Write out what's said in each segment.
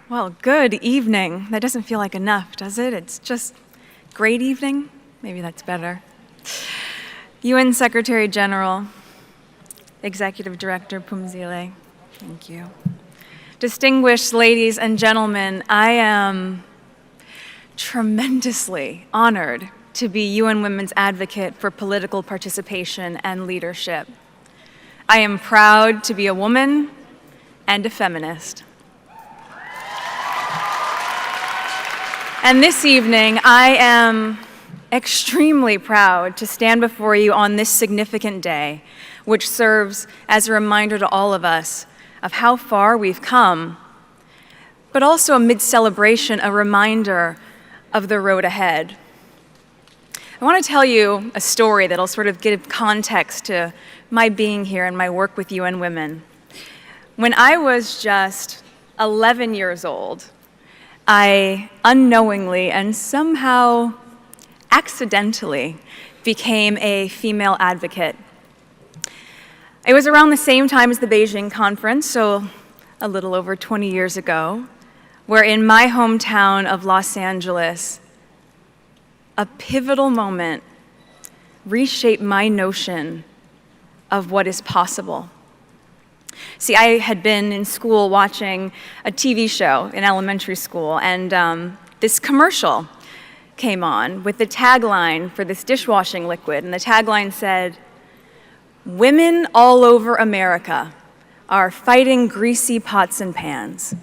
Well, good evening. That doesn't feel like enough, does it? It's just great evening. Maybe that's better. UN Secretary General, Executive Director Phumzile, thank you. Distinguished ladies and gentlemen, I am tremendously honored to be UN Women's Advocate for political participation and leadership. I am proud to be a woman and a feminist. And this evening, I am extremely proud to stand before you on this significant day, which serves as a reminder to all of us of how far we've come, but also amid celebration, a reminder of the road ahead. I want to tell you a story that'll sort of give context to my being here and my work with UN Women. When I was just 11 years old, I unknowingly and somehow accidentally became a female advocate. It was around the same time as the Beijing conference, so a little over 20 years ago, where in my hometown of Los Angeles, a pivotal moment reshaped my notion of what is possible. See, I had been in school watching a TV show in elementary school, and this commercial came on with the tagline for this dishwashing liquid, and the tagline said, "Women all over America are fighting greasy pots and pans."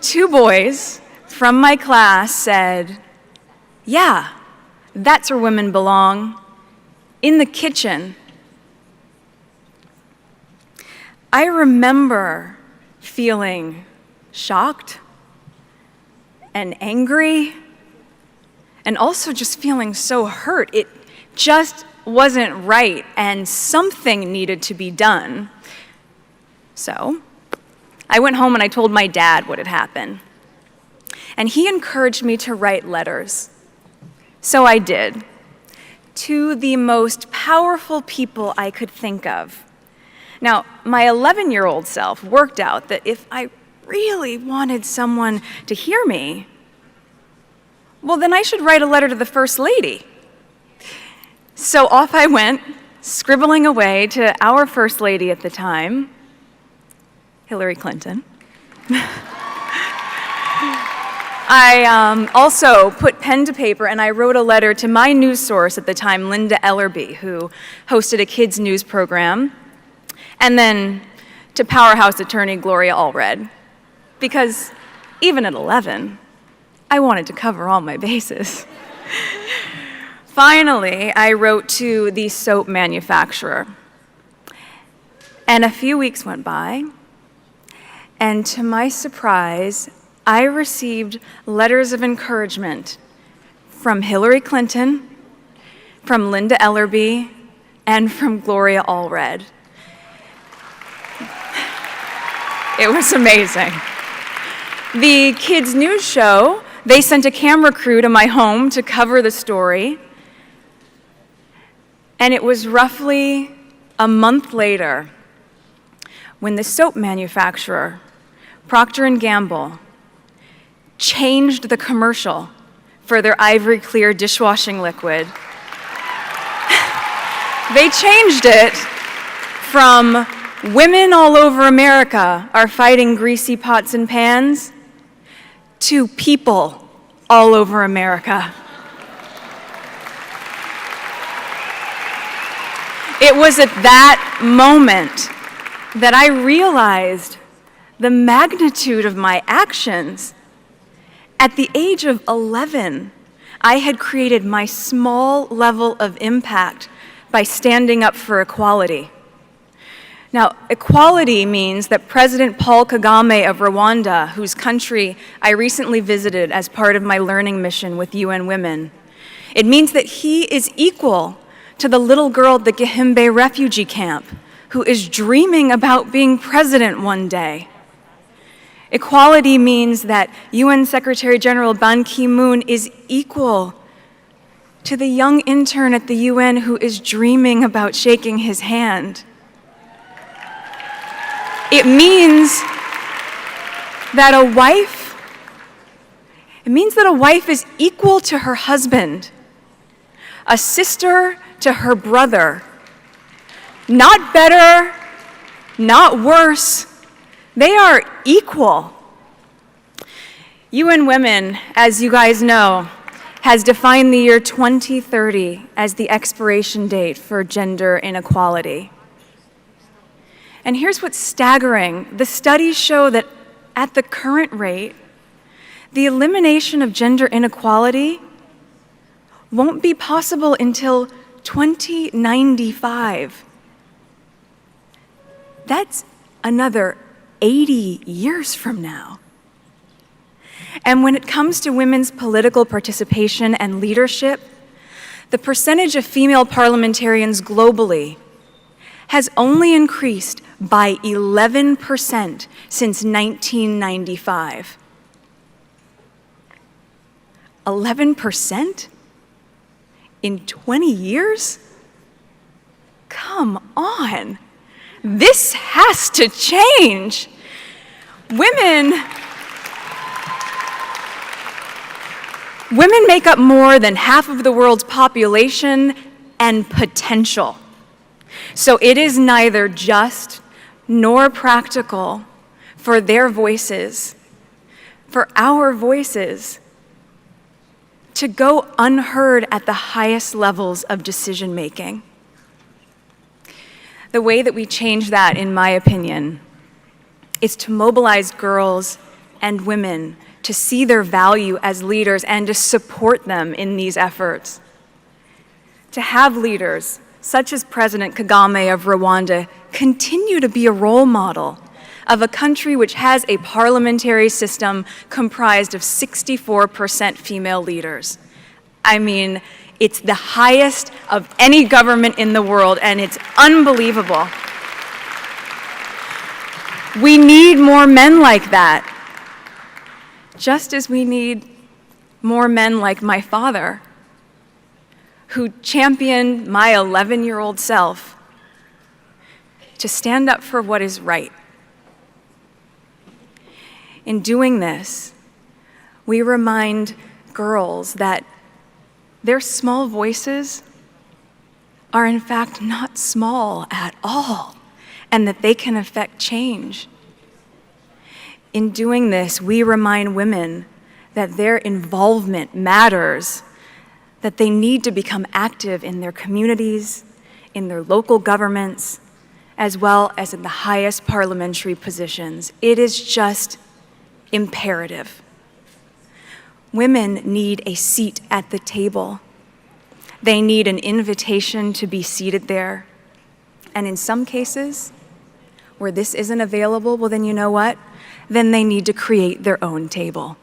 Two boys from my class said, "Yeah, that's where women belong, in the kitchen." I remember feeling shocked and angry and also just feeling so hurt. It just wasn't right and something needed to be done. So I went home and I told my dad what had happened. And he encouraged me to write letters. So I did, to the most powerful people I could think of. Now, my 11-year-old self worked out that if I really wanted someone to hear me, well, then I should write a letter to the First Lady. So off I went, scribbling away to our First Lady at the time, Hillary Clinton. I also put pen to paper and I wrote a letter to my news source at the time, Linda Ellerby, who hosted a kids' news program, and then to powerhouse attorney Gloria Allred, because even at 11, I wanted to cover all my bases. Finally, I wrote to the soap manufacturer, and a few weeks went by, and to my surprise, I received letters of encouragement from Hillary Clinton, from Linda Ellerby, and from Gloria Allred. It was amazing. The kids' news show, they sent a camera crew to my home to cover the story. And it was roughly a month later when the soap manufacturer, Procter & Gamble, changed the commercial for their Ivory Clear dishwashing liquid. They changed it from "Women all over America are fighting greasy pots and pans" to "People all over America." It was at that moment that I realized the magnitude of my actions. At the age of 11, I had created my small level of impact by standing up for equality. Now, equality means that President Paul Kagame of Rwanda, whose country I recently visited as part of my learning mission with UN Women, it means that he is equal to the little girl at the Gihembe refugee camp who is dreaming about being president one day. Equality means that UN Secretary General Ban Ki-moon is equal to the young intern at the UN who is dreaming about shaking his hand. It means that it means that a wife is equal to her husband, a sister to her brother. Not better, not worse. They are equal. UN Women, as you guys know, has defined the year 2030 as the expiration date for gender inequality. And here's what's staggering. The studies show that at the current rate, the elimination of gender inequality won't be possible until 2095. That's another 80 years from now. And when it comes to women's political participation and leadership, the percentage of female parliamentarians globally has only increased by 11% since 1995. 11%? In 20 years? Come on. This has to change. Women make up more than half of the world's population and potential. So it is neither just nor practical for their voices, for our voices, to go unheard at the highest levels of decision-making. The way that we change that, in my opinion, is to mobilize girls and women to see their value as leaders and to support them in these efforts. To have leaders, such as President Kagame of Rwanda, continue to be a role model of a country which has a parliamentary system comprised of 64% female leaders. I mean, it's the highest of any government in the world, and it's unbelievable. We need more men like that, just as we need more men like my father, who championed my 11-year-old self to stand up for what is right. In doing this, we remind girls that their small voices are in fact not small at all, and that they can affect change. In doing this, we remind women that their involvement matters, that they need to become active in their communities, in their local governments, as well as in the highest parliamentary positions. It is just imperative. Women need a seat at the table. They need an invitation to be seated there. And in some cases, where this isn't available, well, then you know what? Then they need to create their own table.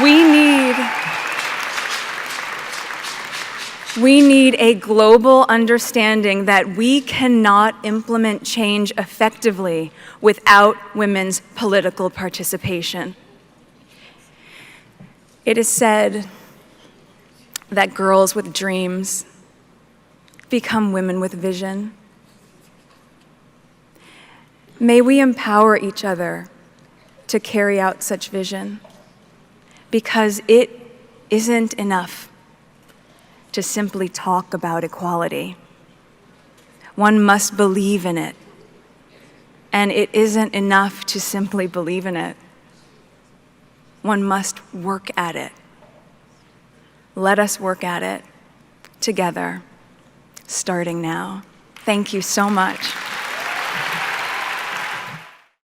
We need a global understanding that we cannot implement change effectively without women's political participation. It is said that girls with dreams become women with vision. May we empower each other to carry out such vision, because it isn't enough to simply talk about equality. One must believe in it, and it isn't enough to simply believe in it. One must work at it. Let us work at it together, starting now. Thank you so much.